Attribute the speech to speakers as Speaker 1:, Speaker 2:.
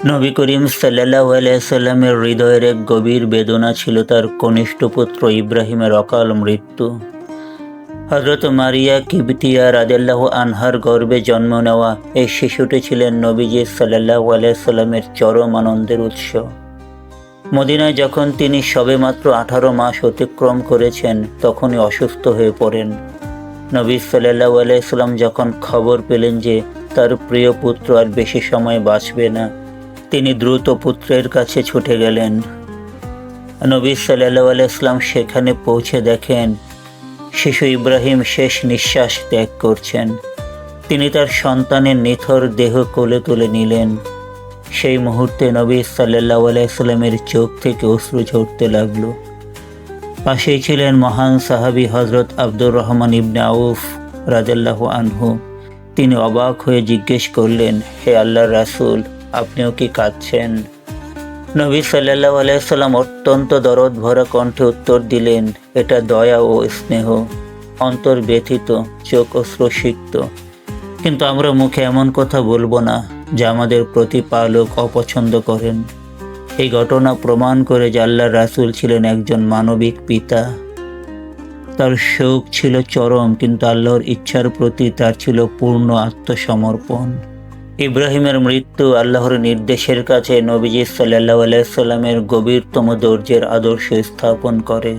Speaker 1: নবী করিম সাল্লাল্লাহু আলাইহি সাল্লামের হৃদয়ের এক গভীর বেদনা ছিল তার কনিষ্ঠ পুত্র ইব্রাহিমের অকাল মৃত্যু। হযরত মারিয়া কিবতিয়া রাদিয়াল্লাহু আনহার গর্ভে জন্ম নেওয়া এই শিশুটি ছিলেন নবীজি সাল্লাল্লাহু আলাইহি সাল্লামের চরম আনন্দের উৎস। মদিনায় যখন তিনি সবেমাত্র 18 মাস অতিক্রম করেছেন তখনই অসুস্থ হয়ে পড়েন। নবী সাল্লাল্লাহু আলাইহি সাল্লাম যখন খবর পেলেন যে তার প্রিয় পুত্র আর বেশি সময় বাঁচবে না, তিনি দ্রুত পুত্রের কাছে ছুটে গেলেন। নবী সাল্লাল্লাহু আলাইহি সাল্লাম সেখানে পৌঁছে দেখেন শিশু ইব্রাহিম শেষ নিঃশ্বাস ত্যাগ করছেন। তিনি তার সন্তানের নিথর দেহ কোলে তুলে নিলেন। সেই মুহূর্তে নবী সাল্লাল্লাহু আলাইহি সাল্লামের চোখ থেকে অশ্রু ঝরতে লাগলো। পাশেই ছিলেন মহান সাহাবী হযরত আব্দুর রহমান ইবনে আউফ রাদিয়াল্লাহু আনহু। তিনি অবাক হয়ে জিজ্ঞেস করলেন, হে আল্লাহর রাসূল, আপনিও কি কাঁদছেন? নবী সাল্লাল্লাহু আলাইহি সাল্লাম অত্যন্ত দরদ ভরা কণ্ঠে উত্তর দিলেন, এটা দয়া ও স্নেহ। অন্তর ব্যথিত, চোখ অশ্রুসিক্ত, কিন্তু আমরা মুখে এমন কথা বলবো না যা আমাদের প্রতিপালক অপছন্দ করেন। এই ঘটনা প্রমাণ করে যে আল্লাহর রাসূল ছিলেন একজন মানবিক পিতা। তার শোক ছিল চরম, কিন্তু আল্লাহর ইচ্ছার প্রতি তার ছিল পূর্ণ আত্মসমর্পণ। ইব্রাহিমের মৃত্যু আল্লাহর নির্দেশের কাছে নবীজি সাল্লাল্লাহু আলাইহি সাল্লামের গভীরতম ধৈর্যের আদর্শ স্থাপন করে।